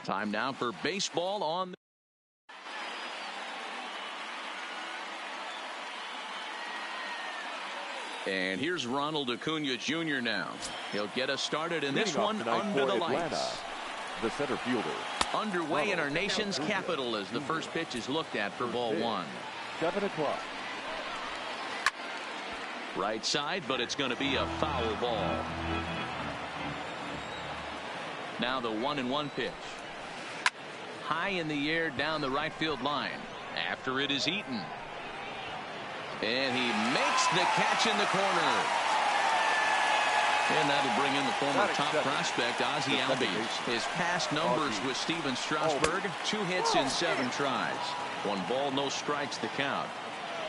Time now for baseball on. And here's Ronald Acuna Jr. now. He'll get us started in this one under the lights. The center fielder. Underway in our nation's capital as the first pitch is looked at for ball one. 7 o'clock. Right side, but it's going to be a foul ball. Now the 1-1 pitch. High in the air down the right field line. After it is Eaton. And he makes the catch in the corner. And that'll bring in the former top prospect, Ozzie Albies. His past numbers with Steven Strasburg, 2 hits in 7 tries. 1 ball, no strikes the count.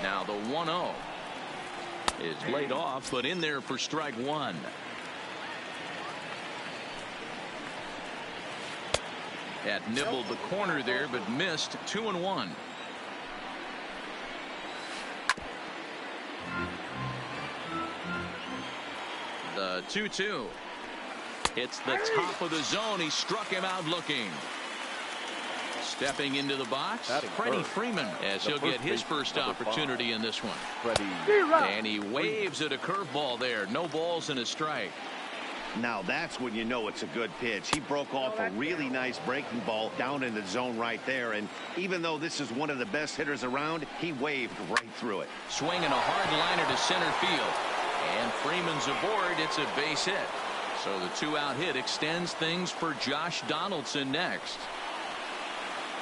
Now the 1-0 is laid off, but in there for strike 1. That nibbled the corner there, but missed. 2-1. The 2-2. It's the top of the zone. He struck him out looking. Stepping into the box, Freddie Freeman, as he'll get his first opportunity in this one. And he waves at a curveball there. No balls and a strike. Now that's when you know it's a good pitch. He broke off a really nice breaking ball down in the zone right there. And even though this is one of the best hitters around, he waved right through it. Swinging a hard liner to center field. And Freeman's aboard. It's a base hit. So the 2-out hit extends things for Josh Donaldson next.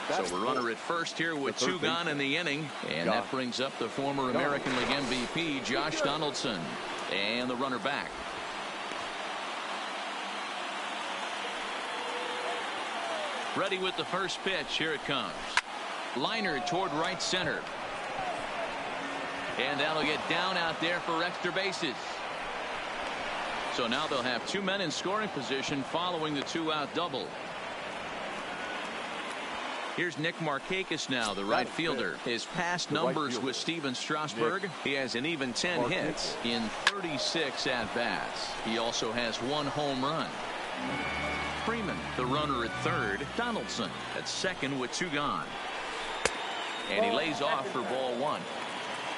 So a runner at first here with 2 gone in the inning. And that brings up the former American League MVP, Josh Donaldson. And the runner back. Ready with the first pitch. Here it comes. Liner toward right center. And that'll get down out there for extra bases. So now they'll have 2 men in scoring position following the 2-out double. Here's Nick Markakis now, the right fielder. His past numbers with Steven Strasburg. He has an even 10 hits in 36 at-bats. He also has 1 home run. Freeman, the runner at third. Donaldson at second with 2 gone. And he lays off for ball 1.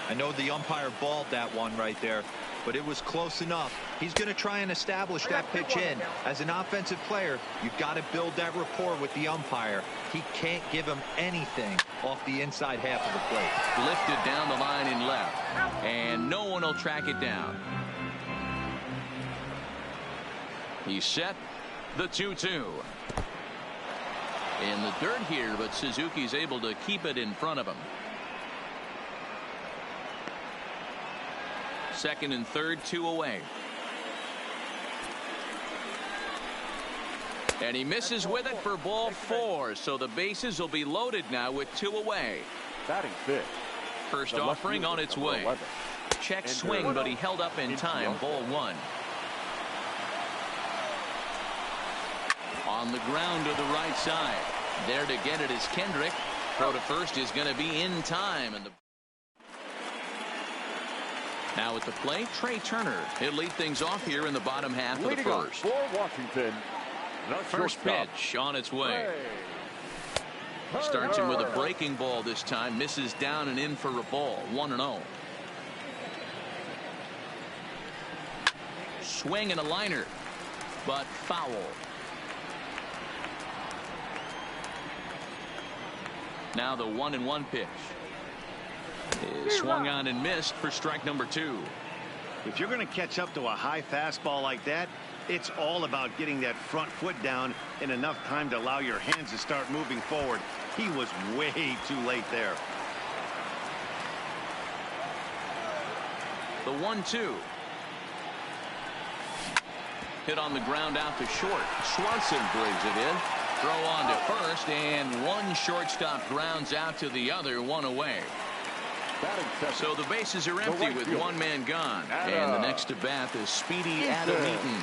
I know the umpire balled that one right there, but it was close enough. He's going to try and establish that pitch in. As an offensive player, you've got to build that rapport with the umpire. He can't give him anything off the inside half of the plate. Lifted down the line in left, and no one will track it down. He's set. The 2-2. In the dirt here, but Suzuki's able to keep it in front of him. Second and third, 2 away. And he misses with it for ball 4. So the bases will be loaded now with 2 away. Batting fifth. First offering on its way. Check swing, but he held up in time. Ball 1. On the ground to the right side. There to get it is Kendrick. Throw to first is going to be in time. And now at the plate, Trey Turner. He'll lead things off here in the bottom half of the first. For Washington, first pitch on its way. Starts him with a breaking ball this time. Misses down and in for a ball. 1-0. Swing and a liner, but foul. Now the 1-1 pitch is swung on and missed for strike number 2. If you're going to catch up to a high fastball like that, it's all about getting that front foot down in enough time to allow your hands to start moving forward. He was way too late there. The 1-2. Hit on the ground out to short. Swanson brings it in. Throw on to first, and one shortstop grounds out to the other, 1 away. So the bases are empty with 1 man gone. And the next to bat is speedy Adam Eaton.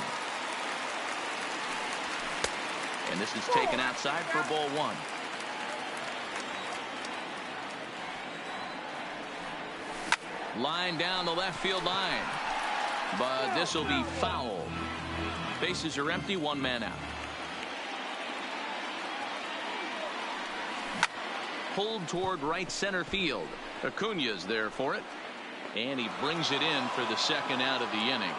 And this is taken outside for ball 1. Line down the left field line. But this will be foul. Bases are empty, 1 man out. pulled toward right center field. Acuna's there for it. And he brings it in for the second out of the inning.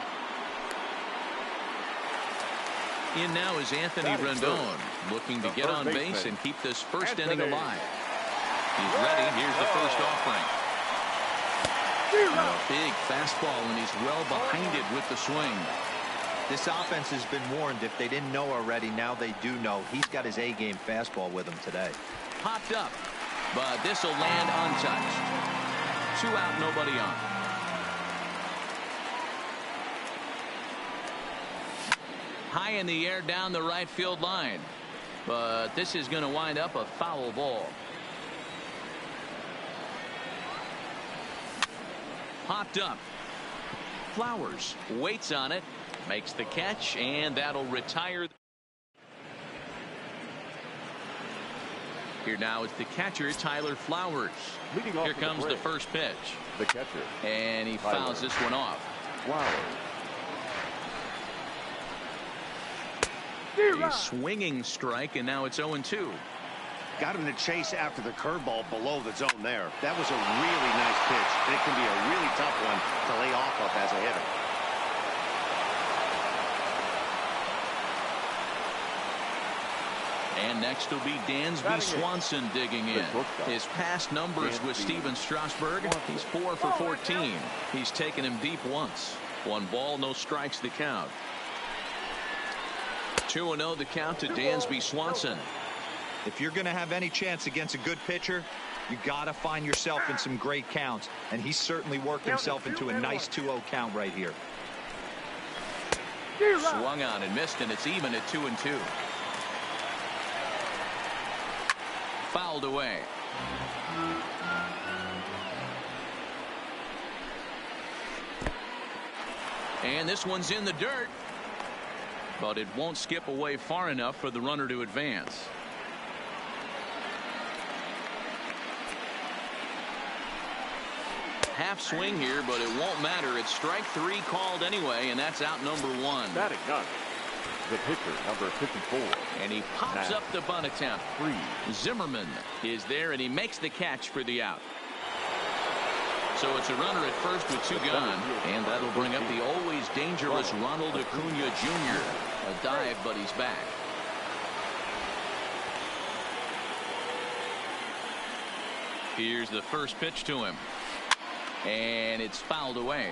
In now is Anthony Rendon, looking to get on base and keep this first inning alive. He's ready. Here's the first offering. A big fastball, and he's well behind it with the swing. This offense has been warned. If they didn't know already, now they do know. He's got his A-game fastball with him today. Popped up, but this will land untouched. 2 out, nobody on. High in the air down the right field line, but this is going to wind up a foul ball. Popped up. Flowers waits on it, makes the catch, and that'll retire. Here now is the catcher, Tyler Flowers. Here comes the first pitch. The catcher. And he fouls this one off. Flowers. A swinging strike, and now it's 0-2. Got him to chase after the curveball below the zone there. That was a really nice pitch, and it can be a really tough one to lay off of as a hitter. And next will be Dansby Swanson digging in. His past numbers with Steven Strasburg, he's 4 for 14. He's taken him deep once. 1 ball, no strikes the count. 2-0 the count to Dansby Swanson. If you're going to have any chance against a good pitcher, you got to find yourself in some great counts, and he's certainly worked himself into a nice 2-0 count right here. Swung on and missed, and it's even at 2-2. Fouled away. And this one's in the dirt, but it won't skip away far enough for the runner to advance. Half swing here, but it won't matter. It's strike 3 called anyway, and that's out number 1. Batting ninth, the pitcher, number 54. And he pops up the bunt attempt. Zimmerman is there, and he makes the catch for the out. So it's a runner at first with 2 gone, and that'll bring up the always dangerous Ronald Acuna Jr. A dive, but he's back. Here's the first pitch to him. And it's fouled away.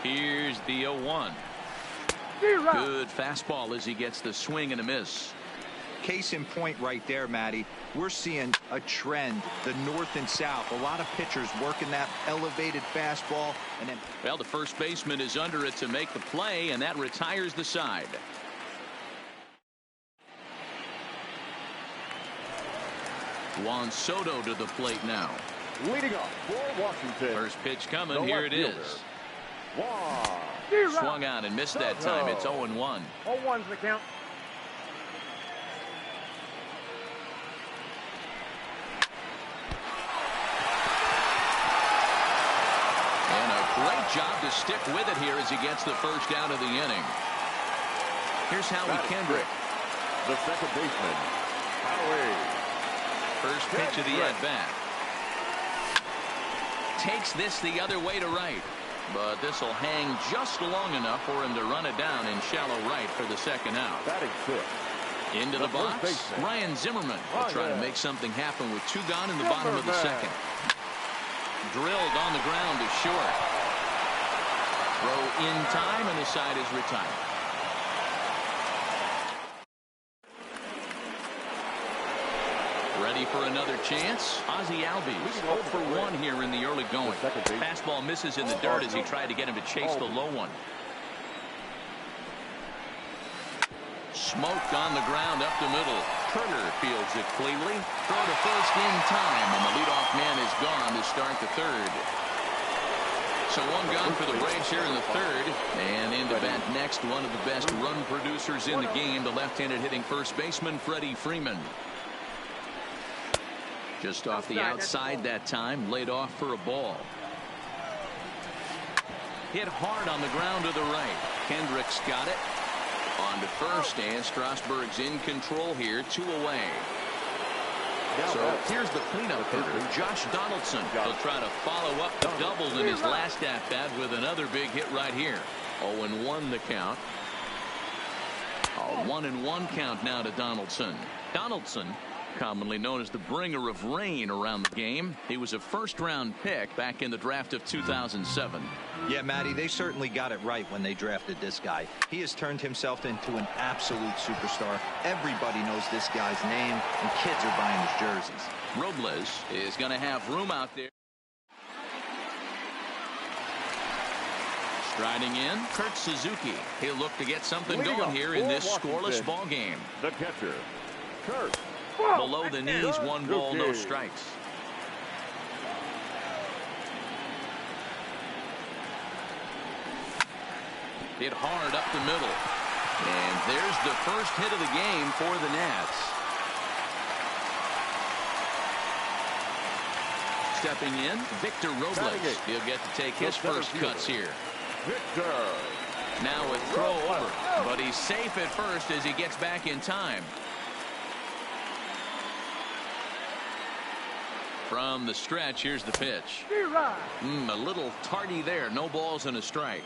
Here's the 0-1. Good fastball as he gets the swing and a miss. Case in point right there, Matty. We're seeing a trend, the north and south. A lot of pitchers working that elevated fastball. And then, well, the first baseman is under it to make the play, and that retires the side. Juan Soto to the plate now. Leading off for Washington. First pitch coming. Here it is. Juan. Swung on and missed that time. It's 0-1. 0-1's the count. And a great job to stick with it here as he gets the first out of the inning. Here's Howie Kendrick. The second baseman, Howie. First pitch of the at-bat. Takes this the other way to right. But this will hang just long enough for him to run it down in shallow right for the second out. Batting fifth. Into the box, Ryan Zimmerman will try to make something happen with 2 gone in the bottom of the second. Drilled on the ground to short. Throw in time, and the side is retired. Ready for another chance? Ozzie Albies 0 for 1 here in the early going. Fastball misses in the dirt as he tried to get him to chase the low one. Smoked on the ground up the middle. Turner fields it cleanly. Throw to first in time, and the leadoff man is gone to start the third. So 1 gone for the Braves here in the third. And into bat next, one of the best run producers in the game, the left-handed hitting first baseman, Freddie Freeman. Just off the outside that time, laid off for a ball. Hit hard on the ground to the right. Kendrick's got it. On to first, and Strasburg's in control here, 2 away. So here's the cleanup hitter, Josh Donaldson. He'll try to follow up the double in his last at-bat with another big hit right here. 0-1 the count. A 1-1 count now to Donaldson. Donaldson, commonly known as the bringer of rain around the game. He was a first-round pick back in the draft of 2007. Yeah, Matty, they certainly got it right when they drafted this guy. He has turned himself into an absolute superstar. Everybody knows this guy's name, and kids are buying his jerseys. Robles is going to have room out there. Striding in, Kurt Suzuki. He'll look to get something going here in this scoreless ball game. The catcher, Kurt. Below the knees, 1 ball, no strikes. Hit hard up the middle. And there's the first hit of the game for the Nats. Stepping in, Victor Robles. He'll get to take his first cuts here. Victor. Now a throw over, but he's safe at first as he gets back in time. From the stretch, here's the pitch. A little tardy there. No balls and a strike.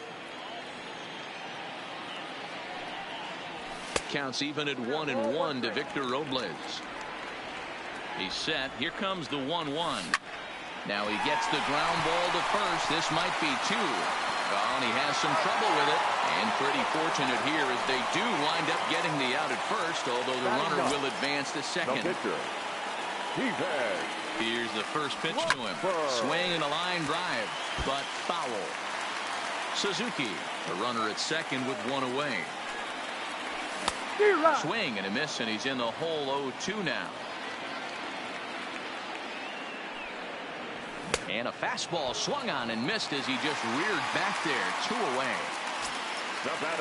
Counts even at 1-1 to Victor Robles. He's set. Here comes the 1-1. Now he gets the ground ball to first. This might be 2. And he has some trouble with it. And pretty fortunate here as they do wind up getting the out at first, although the runner will advance to second. Here's the first pitch to him. Swing and a line drive, but foul. Suzuki, the runner at second with 1 away. Swing and a miss, and he's in the hole 0-2 now. And a fastball swung on and missed as he just reared back there. 2 away.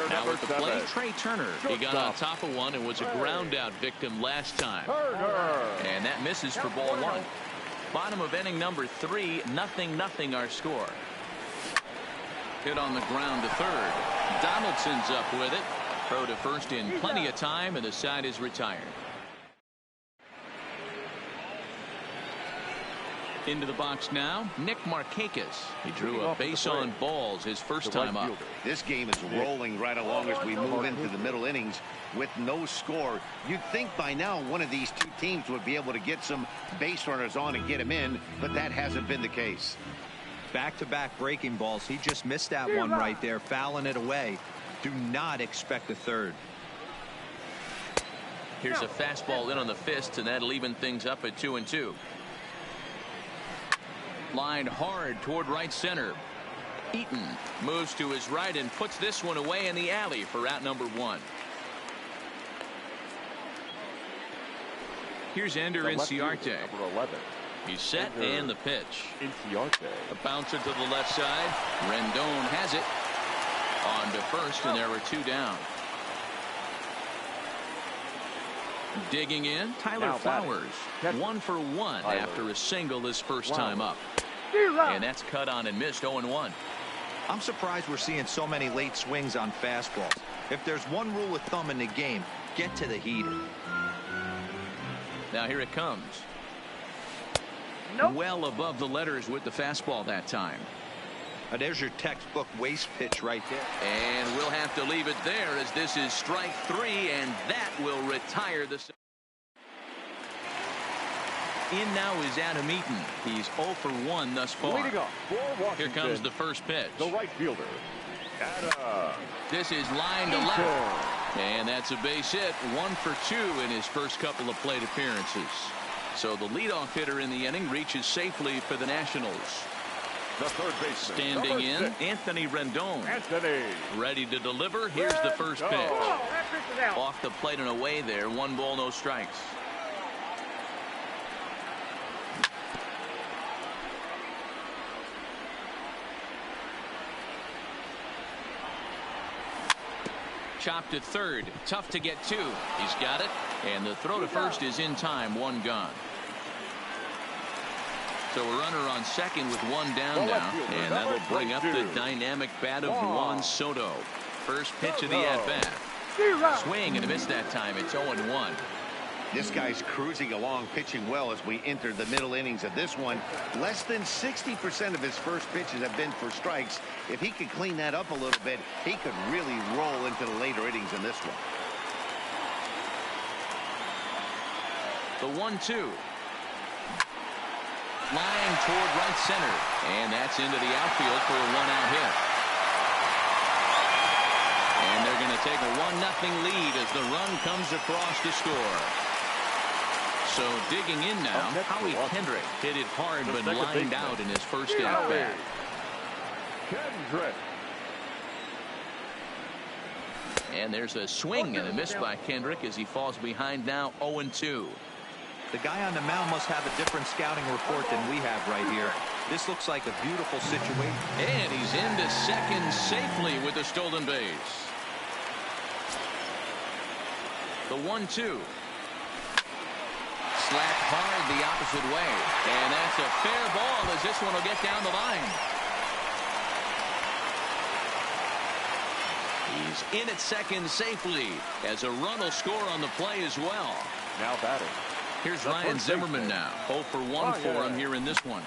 Now at the plate, Trey Turner. He got on top of one and was a ground out victim last time. And that misses for ball 1. Bottom of inning number 3, 0-0 our score. Hit on the ground to third. Donaldson's up with it. Throw to first in plenty of time, and the side is retired. Into the box now, Nick Markakis. He drew a base on balls his first time up. This game is rolling right along as we move into the middle innings with no score. You'd think by now one of these two teams would be able to get some base runners on and get them in, but that hasn't been the case. Back-to-back breaking balls. He just missed that one right there, fouling it away. Do not expect a third. Here's a fastball in on the fist, and that'll even things up at 2-2. Lined hard toward right center. Eaton moves to his right and puts this one away in the alley for out number 1. Here's Ender Inciarte. He's set and the pitch. A bouncer to the left side. Rendon has it. On to first, and there were 2 down. Digging in, Tyler Flowers. 1 for 1 after a single his first time up. And that's cut on and missed. 0-1. I'm surprised we're seeing so many late swings on fastballs. If there's one rule of thumb in the game, get to the heater. Now here it comes. Well above the letters with the fastball that time. There's your textbook waste pitch right there. And we'll have to leave it there as this is strike 3, and that will retire the. In now is Adam Eaton. He's 0 for 1 thus far. Here comes the first pitch. The right fielder, Adam. This is line to left. And that's a base hit. 1 for 2 in his first couple of plate appearances. So the leadoff hitter in the inning reaches safely for the Nationals. The third baseman, standing in, Anthony Rendon. Ready to deliver. Here's the first pitch. Off the plate and away there. 1 ball, no strikes. Chopped at third. Tough to get to. He's got it. And the throw to first is in time. 1 gone. So a runner on second with 1 down now, and that'll bring up the dynamic bat of Juan Soto. First pitch of the at-bat. Swing and a miss that time. It's 0-1. This guy's cruising along, pitching well as we enter the middle innings of this one. Less than 60% of his first pitches have been for strikes. If he could clean that up a little bit, he could really roll into the later innings in this one. The 1-2. Flying toward right center. And that's into the outfield for a 1-out hit. And they're going to take a 1-0 lead as the run comes across to score. So digging in now, Howie Kendrick hit it hard but lined out in his first at-bat. Kendrick. And there's a swing and a miss by Kendrick as he falls behind now 0-2. The guy on the mound must have a different scouting report than we have right here. This looks like a beautiful situation. And he's into second safely with a stolen base. The 1-2. Slapped hard the opposite way. And that's a fair ball as this one will get down the line. He's in at second safely as a run will score on the play as well. Now batting. Here's Ryan Zimmerman now. 0 for 1 for him here in this one.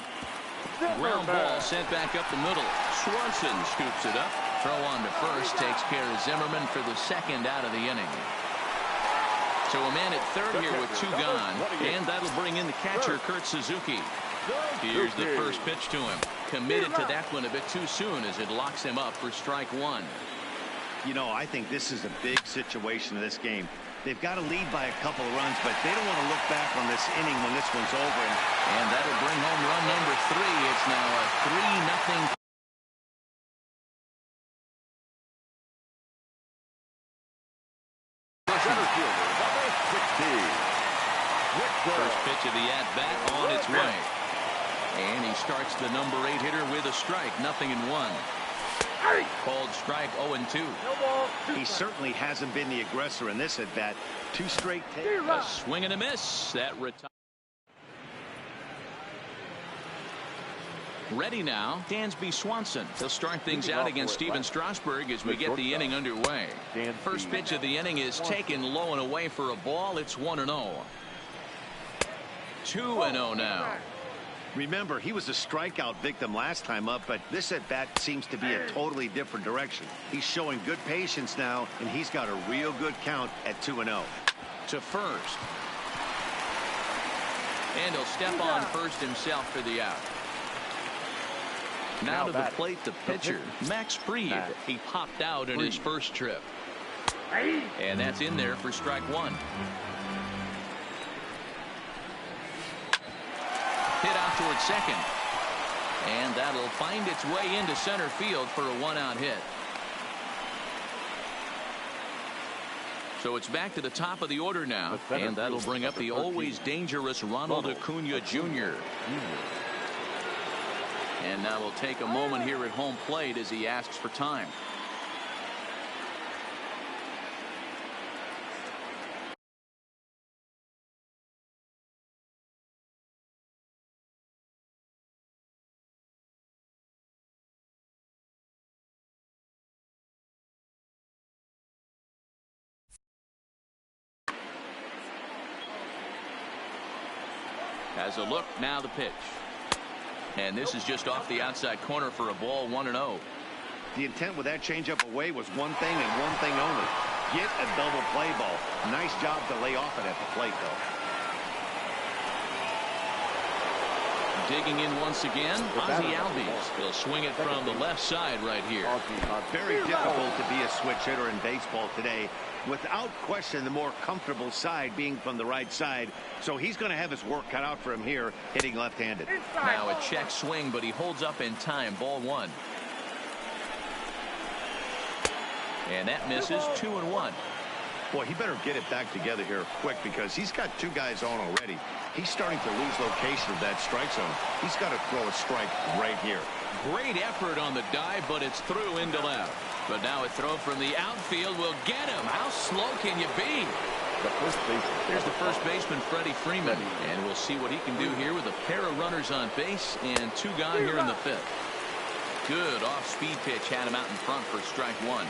Ground ball sent back up the middle. Swanson scoops it up. Throw on to first takes care of Zimmerman for the second out of the inning. So a man at third here with 2 gone. And that'll bring in the catcher, Kurt Suzuki. Here's the first pitch to him. Committed to that one a bit too soon as it locks him up for strike 1. You know, I think this is a big situation in this game. They've got to lead by a couple of runs, but they don't want to look back on this inning when this one's over. And that'll bring home run number 3. It's now a 3-0. First pitch of the at-bat on its way. And he starts the number 8 hitter with a strike. 0-1. Called strike 0-2. He certainly hasn't been the aggressor in this at-bat. 2 straight takes. A swing and a miss. That retires. Ready now, Dansby Swanson. He'll start things out against Steven Strasburg as we get the inning underway. First pitch of the inning is taken low and away for a ball. It's 1-0. 2-0 now. Remember, he was a strikeout victim last time up, but this at-bat seems to be a totally different direction. He's showing good patience now, and he's got a real good count at 2-0. To first. And he'll step on first himself for the out. Now to the plate, the pitcher, Max Fried. He popped out in his first trip. And that's in there for strike 1. Hit out towards second. And that'll find its way into center field for a 1-out hit. So it's back to the top of the order now. And that'll bring up the always dangerous Ronald Acuna Jr. And now we'll take a moment here at home plate as he asks for time. Has a look, now the pitch. And this is just off the outside corner for a ball, 1-0. The intent with that changeup away was one thing and one thing only. Get a double play ball. Nice job to lay off it at the plate, though. Digging in once again, Ozzie Albies. He'll swing it from the left side right here. Very difficult to be a switch hitter in baseball today. Without question, the more comfortable side being from the right side. So he's going to have his work cut out for him here, hitting left-handed. Now a check swing, but he holds up in time. Ball 1. And that misses. 2-1. Boy, he better get it back together here quick because he's got 2 guys on already. He's starting to lose location of that strike zone. He's got to throw a strike right here. Great effort on the dive, but it's through into left. But now a throw from the outfield will get him. How slow can you be? Here's the first baseman, Freddie Freeman. And we'll see what he can do here with a pair of runners on base and 2 gone here in the 5th. Good off-speed pitch had him out in front for strike 1.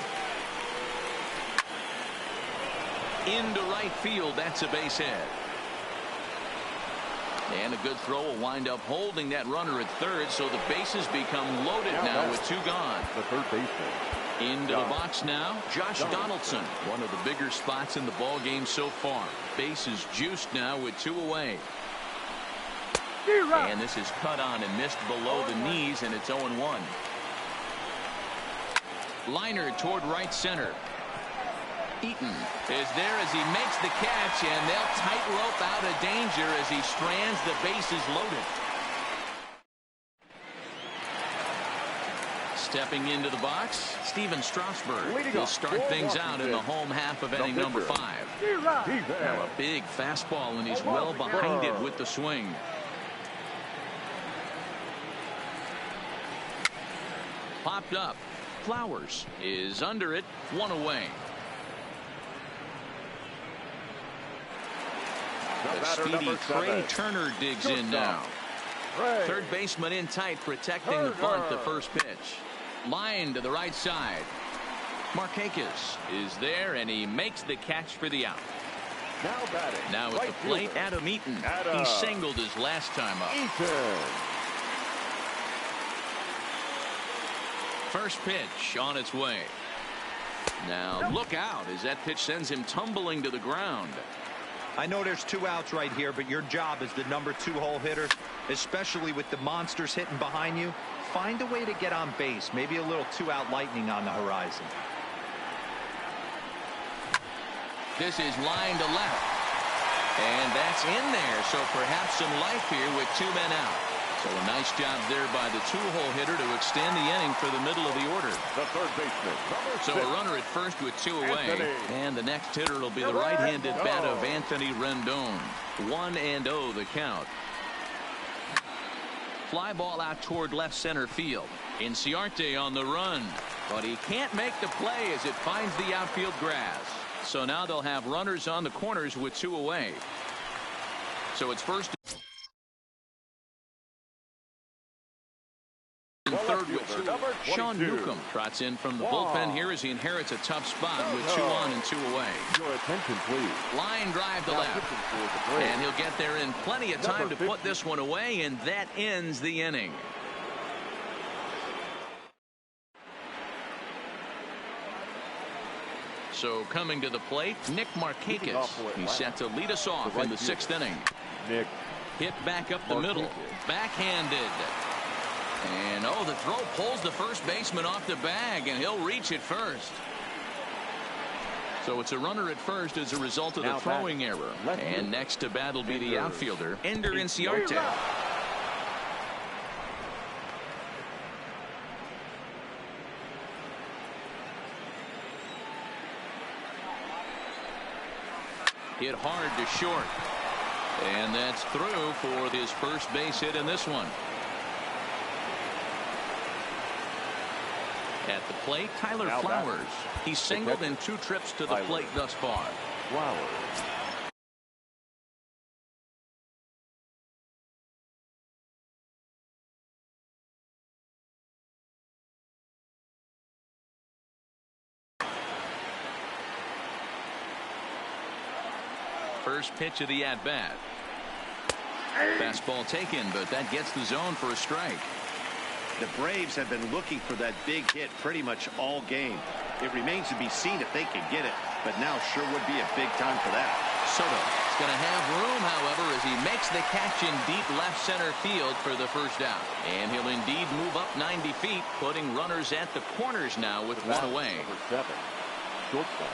into right field. That's a base hit. And a good throw will wind up holding that runner at third, so the bases become loaded now with 2 gone. The third baseman. Into the box now, Josh Donaldson. One of the bigger spots in the ball game so far. Bases juiced now with 2 away. And this is cut on and missed below the knees, and it's 0-1. Liner toward right center. Eaton is there as he makes the catch, and they'll tightrope out of danger as he strands the bases loaded. Stepping into the box, Steven Strasburg will start things out in the home half of inning number 5. Now a big fastball, and he's well behind it with the swing. Popped up. Flowers is under it, 1 away. The speedy Trey Turner digs in now. Third baseman in tight, protecting the bunt. The first pitch. Line to the right side. Markakis is there, and he makes the catch for the out. Now at the plate, Adam Eaton. He singled his last time up. First pitch on its way. Now look out as that pitch sends him tumbling to the ground. I know there's 2 outs right here, but your job as the number 2 hole hitter, especially with the monsters hitting behind you, find a way to get on base. Maybe a little 2-out lightning on the horizon. This is line to left. And that's in there, so perhaps some life here with 2 men out. So a nice job there by the 2-hole hitter to extend the inning for the middle of the order. The third baseman. So a runner at first with 2 away. And the next hitter will be the right-handed bat of Anthony Rendon. 1-0 the count. Fly ball out toward left center field. Inciarte on the run. But he can't make the play as it finds the outfield grass. So now they'll have runners on the corners with 2 away. So it's first and third with 2. Sean Newcomb trots in from the bullpen here as he inherits a tough spot with 2 on and 2 away. Your attention, please. Line drive to left. And he'll get there in plenty of time to put this one away, and that ends the inning. So coming to the plate, Nick Markakis. He's set to lead us off in the 6th inning. Nick. Hit back up the middle. Backhanded. And the throw pulls the first baseman off the bag, and he'll reach it first. So it's a runner at first as a result of the throwing error. And next to bat will be the outfielder, Ender Inciarte. Hit hard to short. And that's through for his first base hit in this one. At the plate, Tyler Flowers. He's singled in 2 trips to the plate thus far. First pitch of the at-bat. Fastball taken, but that gets the zone for a strike. The Braves have been looking for that big hit pretty much all game. It remains to be seen if they can get it, but now sure would be a big time for that. Soto is going to have room, however, as he makes the catch in deep left center field for the first out. And he'll indeed move up 90 feet, putting runners at the corners now with 1 away.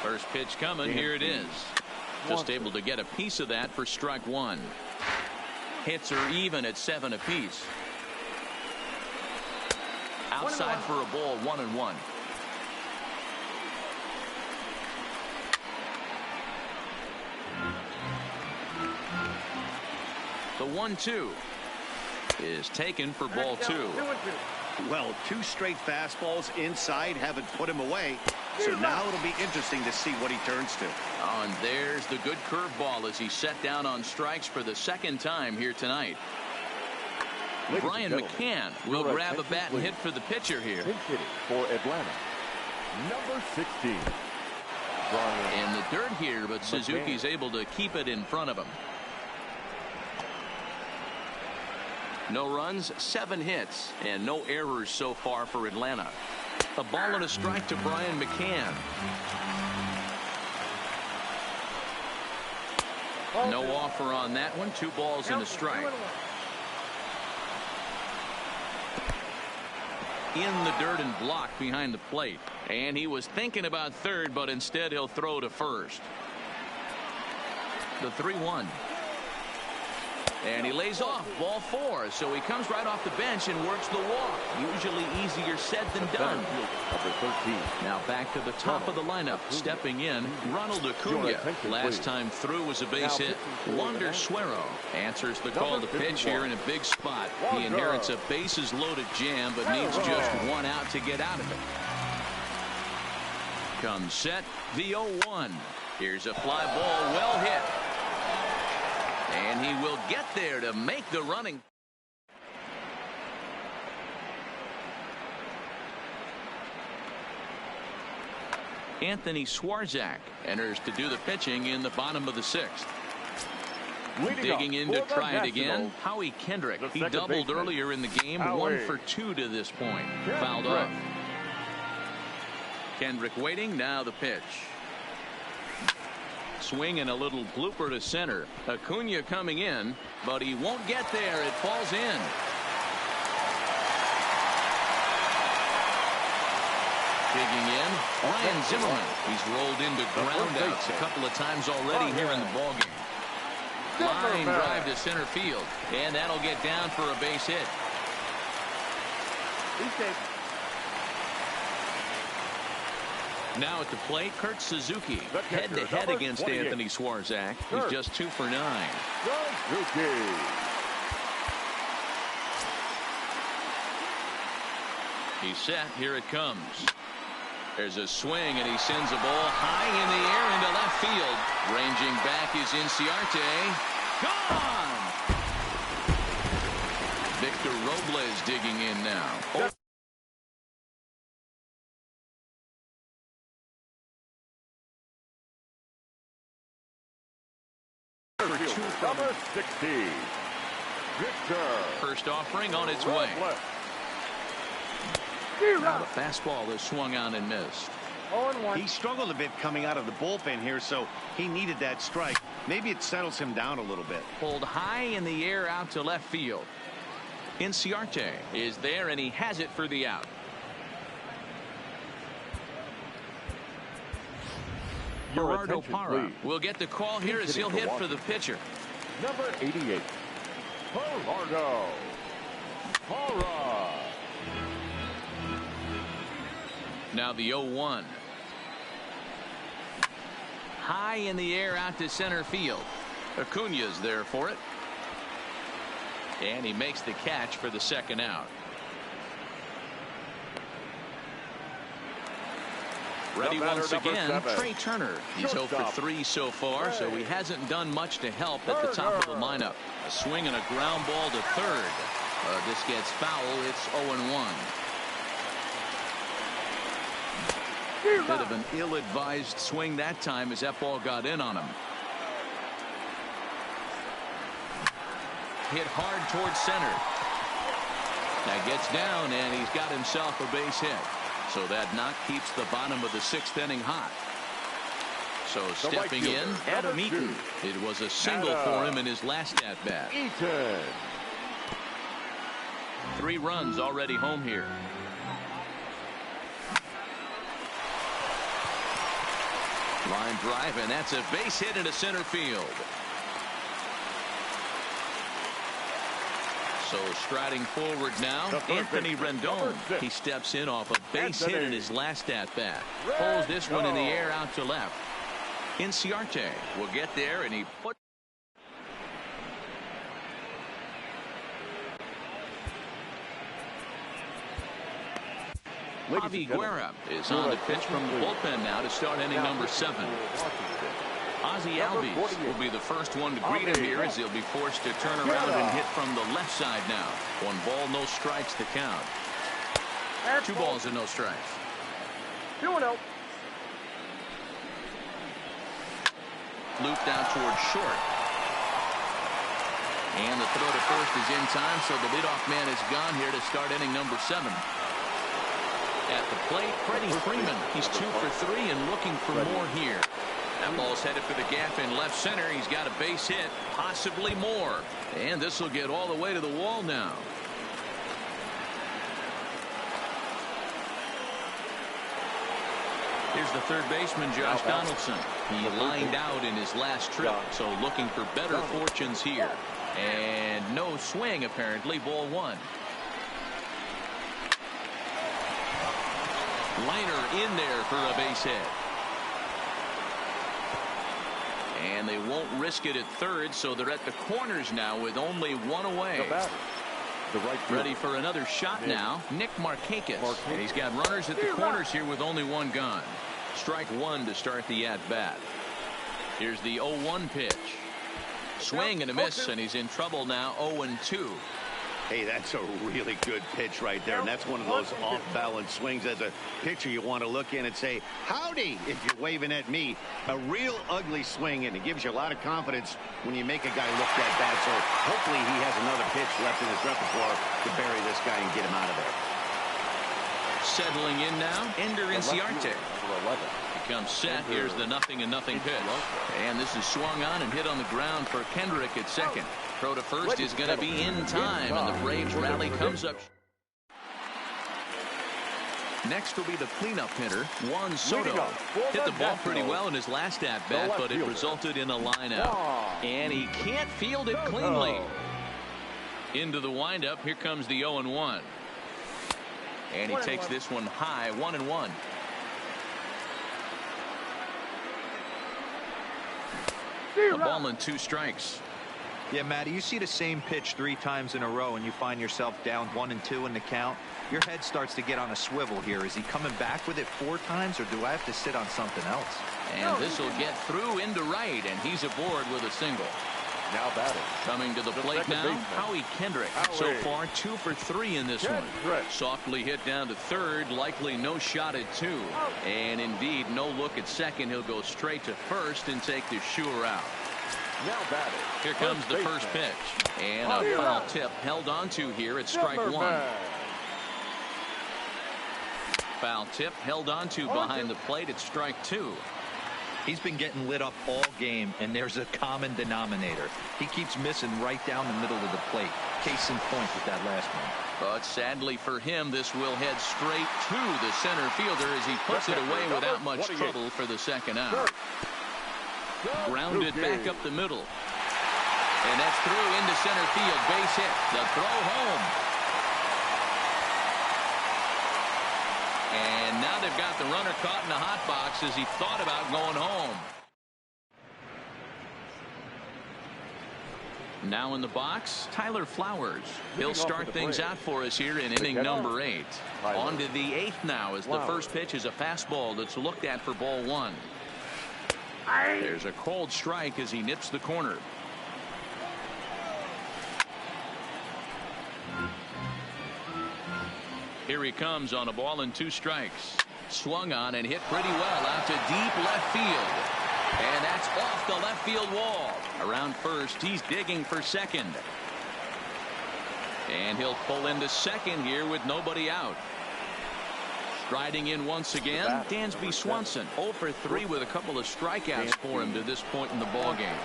First pitch coming. Here it is. Just able to get a piece of that for strike 1. Hits are even at 7 apiece. Outside for a ball, 1-1. The 1-2 is taken for ball 2. Well, 2 straight fastballs inside haven't put him away. So now it'll be interesting to see what he turns to. Oh, and there's the good curveball as he set down on strikes for the 2nd time here tonight. Brian McCann will grab a bat and hit for the pitcher here. For Atlanta, number 16. In the dirt here, but Suzuki's able to keep it in front of him. No runs, 7 hits, and no errors so far for Atlanta. A ball and a strike to Brian McCann. No offer on that one. 2 balls and a strike. In the dirt and blocked behind the plate. And he was thinking about third, but instead he'll throw to first. The 3-1. And he lays off, ball 4. So he comes right off the bench and works the walk. Usually easier said than done. Now back to the top of the lineup. Stepping in, Ronald Acuna. Last time through was a base hit. Wander Suero answers the call to pitch here in a big spot. He inherits a bases loaded jam, but needs just 1 out to get out of it. Comes set, the 0-1. Here's a fly ball, well hit. And he will get there to make the running. Anthony Swarzak enters to do the pitching in the bottom of the 6th. Digging in to try it again, Howie Kendrick. He doubled earlier in the game, 1 for 2 to this point. Fouled off. Kendrick waiting, now the pitch. Swing and a little blooper to center. Acuna coming in, but he won't get there. It falls in. Digging in, Ryan Zimmerman. He's rolled into groundouts a couple of times already here in the ballgame. Line drive to center field, and that'll get down for a base hit. Now at the plate, Kurt Suzuki, head-to-head against Anthony Swarzak. He's just 2 for 9. He's set. Here it comes. There's a swing, and he sends a ball high in the air into left field. Ranging back is Inciarte. Gone! Victor Robles digging in now. Number 60, Victor. First offering on its way. Now the fastball is swung on and missed. He struggled a bit coming out of the bullpen here, so he needed that strike. Maybe it settles him down a little bit. Pulled high in the air out to left field. Inciarte is there, and he has it for the out. Gerardo Parra will get the call here as he'll hit for the pitcher. Number 88, Gerardo Parra. Now the 0-1. High in the air out to center field. Acuna's there for it. And he makes the catch for the second out. Ready once again, Trey Turner. He's 0 for 3 so far, so he hasn't done much to help at the top of the lineup. A swing and a ground ball to third. This gets foul. It's 0-1. Bit of an ill-advised swing that time as that ball got in on him. Hit hard towards center. That gets down, and he's got himself a base hit. So that knock keeps the bottom of the 6th inning hot. So stepping in, Adam Eaton. It was a single for him in his last at-bat. 3 runs already home here. Line drive, and that's a base hit into center field. So striding forward now, Anthony Rendon. He steps in off a base hit in his last at-bat. Pulls this one in the air out to left. Inciarte will get there, and he put. Javi Guerra is on the pitch from the bullpen now to start inning number 7. Ozzie Albies will be the first one to greet him here as he'll be forced to turn around and hit from the left side now. 1 ball, no strikes to count. 2 balls and no strikes. 2-0. looped out towards short. And the throw to first is in time, so the leadoff man is gone here to start inning number 7. At the plate, Freddie Freeman. He's 2 for 3 and looking for more here. That ball's headed for the gap in left center. He's got a base hit, possibly more. And this will get all the way to the wall now. Here's the third baseman, Josh Donaldson. He lined out in his last trip, so looking for better fortunes here. And no swing, apparently. Ball 1. Liner in there for a base hit. And they won't risk it at third, so they're at the corners now with only 1 away. Ready for another shot now, Nick Markakis. And he's got runners at the corners here with only 1 gone. Strike 1 to start the at-bat. Here's the 0-1 pitch. Swing and a miss, and he's in trouble now. 0-2. Hey, that's a really good pitch right there, and that's one of those off-balance swings. As a pitcher, you want to look in and say, howdy, if you're waving at me. A real ugly swing, and it gives you a lot of confidence when you make a guy look that bad. So hopefully he has another pitch left in his repertoire to bury this guy and get him out of there. Settling in now, Ender Inciarte. Becomes set. Here's the 0-0 pitch. And this is swung on and hit on the ground for Kendrick at second. Throw to first is going to be in time, and the Braves rally comes up. Next will be the cleanup hitter, Juan Soto. Hit the ball pretty well in his last at-bat, but it resulted in a line-out. And he can't field it cleanly. Into the windup, here comes the 0-1. And he takes this one high, 1-1. A ball and 2 strikes. Yeah, Matty, you see the same pitch 3 times in a row and you find yourself down 1-2 in the count. Your head starts to get on a swivel here. Is he coming back with it 4 times, or do I have to sit on something else? And this will get through into right, and he's aboard with a single. Now batting. Coming to the plate now, Howie Kendrick. So far 2 for 3 in this one. Softly hit down to third, likely no shot at 2. And indeed no look at second. He'll go straight to first and take the sure out. Now batting. Here comes the first pitch. And a foul tip held onto here at strike 1. Foul tip held onto behind the plate at strike 2. He's been getting lit up all game, and there's a common denominator. He keeps missing right down the middle of the plate. Case in point with that last one. But sadly for him, this will head straight to the center fielder as he puts it away without much trouble for the second out. Grounded back up the middle. And that's through into center field. Base hit. The throw home. And now they've got the runner caught in the hot box as he thought about going home. Now in the box, Tyler Flowers. He'll start things out for us here in inning number 8. On to the 8th now as the first pitch is a fastball that's looked at for ball 1. There's a cold strike as he nips the corner. Here he comes on a ball and 2 strikes. Swung on and hit pretty well out to deep left field. And that's off the left field wall. Around first, he's digging for second. And he'll pull into second here with nobody out. Striding in once again, Dansby Swanson. 0 for 3 with a couple of strikeouts for him to this point in the ballgame.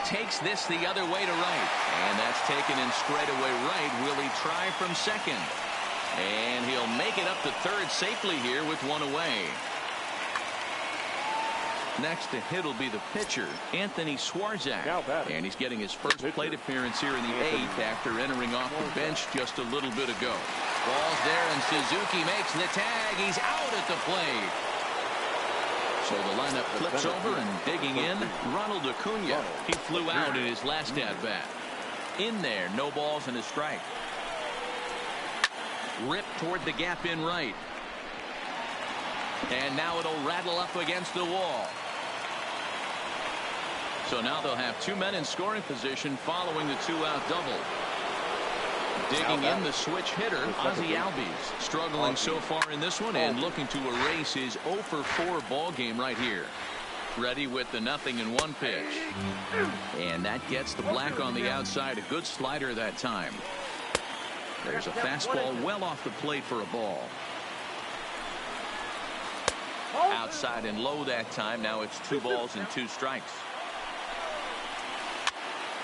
Takes this the other way to right. And that's taken in straightaway right. Will he try from second? And he'll make it up to third safely here with 1 away. Next to hit will be the pitcher, Anthony Swarzak. And he's getting his first plate appearance here in the 8th after entering off the bench just a little bit ago. Ball's there and Suzuki makes the tag. He's out at the plate. So the lineup flips over and digging in, Ronald Acuna. He flew out in his last at-bat. In there, no balls and a strike. Rip toward the gap in right. And now it'll rattle up against the wall. So now they'll have 2 men in scoring position following the 2-out double. Digging in the switch hitter, Ozzie Albies. Struggling so far in this one and looking to erase his 0 for 4 ball game right here. Ready with the 0-1 pitch. And that gets the black on the outside. A good slider that time. There's a fastball well off the plate for a ball. Outside and low that time. Now it's 2 balls and 2 strikes.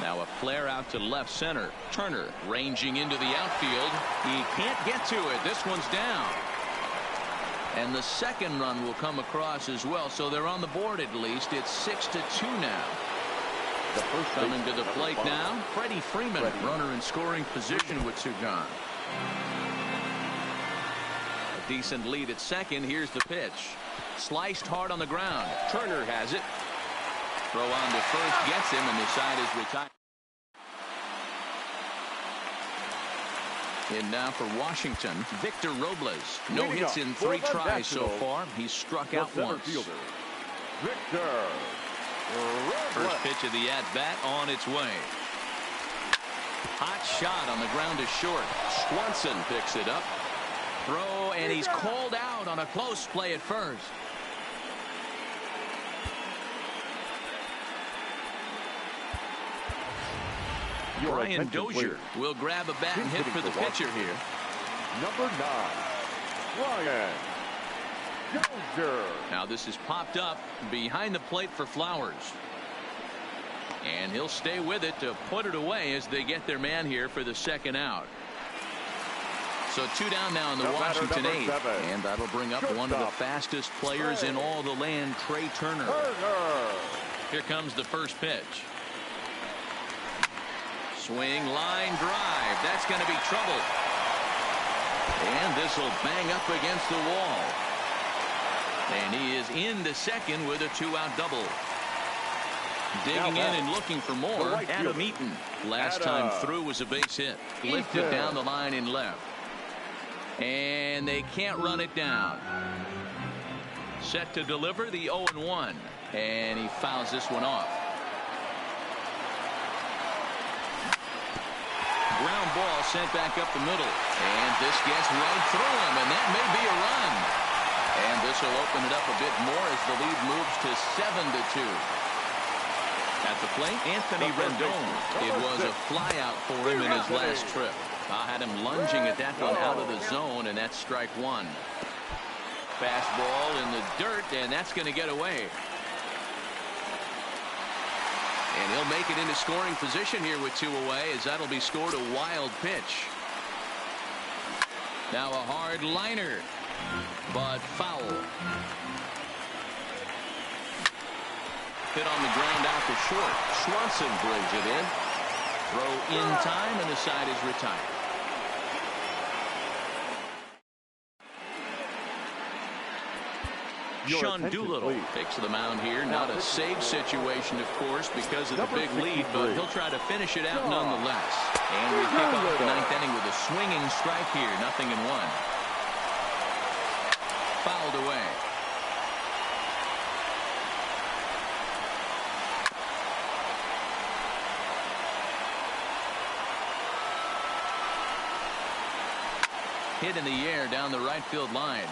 Now a flare out to left center. Turner ranging into the outfield. He can't get to it. This one's down. And the second run will come across as well. So they're on the board at least. It's 6-2 now. The first coming to the plate now. Freddie Freeman, runner in scoring position with 2 gone. A decent lead at second. Here's the pitch. Sliced hard on the ground. Turner has it. Throw on to first gets him, and the side is retired. And now for Washington, Victor Robles. No hits in 3 tries so far. He's struck out once. Fielder, Victor Robles. First pitch of the at-bat on its way. Hot shot on the ground is short. Swanson picks it up. Throw, and he's called out on a close play at first. Brian Dozier will grab a bat and hit for the pitcher here. Number 9, Brian Dozier. Now this is popped up behind the plate for Flowers. And he'll stay with it to put it away as they get their man here for the second out. So 2 down now in the Washington 8th. And that'll bring up one of the fastest players in all the land, Trey Turner. Here comes the first pitch. Swing, line drive. That's going to be trouble. And this will bang up against the wall. And he is into second with a 2-out double. Digging in and looking for more. Adam Eaton. Last time through was a base hit. Lifted down the line in left. And they can't run it down. Set to deliver the 0-1. And he fouls this one off. Ground ball sent back up the middle. And this gets right through him. And that may be a run. And this will open it up a bit more as the lead moves to 7-2. At the plate, Anthony Rendon. It was a flyout for him in his last trip. I had him lunging at that one out of the zone, and that's strike 1. Fastball in the dirt, and that's going to get away. And he'll make it into scoring position here with 2 away, as that'll be scored a wild pitch. Now a hard liner, but foul. Hit on the ground out to short. Swanson brings it in. Throw in time, and the side is retired. Sean Doolittle takes the mound here. Not a save situation, of course, because of the big lead, but he'll try to finish it out nonetheless. And we kick off the 9th inning with a swinging strike here. 0-1. Fouled away. Hit in the air down the right field line.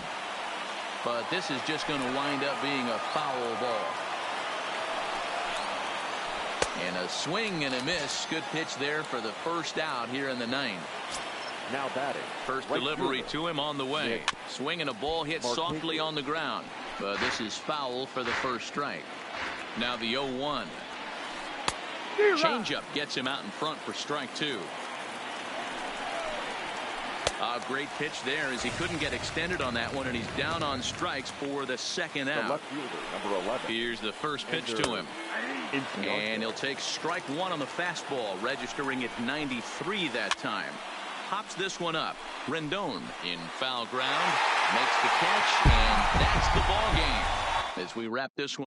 But this is just going to wind up being a foul ball. And a swing and a miss. Good pitch there for the first out here in the 9th. Now batting. First delivery to him on the way. Swinging a ball hit softly on the ground. But this is foul for the first strike. Now the 0-1. Changeup gets him out in front for strike 2. A great pitch there as he couldn't get extended on that one, and he's down on strikes for the second out. The left fielder, number 11. Here's the first pitch to him. And he'll take strike 1 on the fastball, registering at 93 that time. Pops this one up. Rendon in foul ground, makes the catch, and that's the ball game as we wrap this one.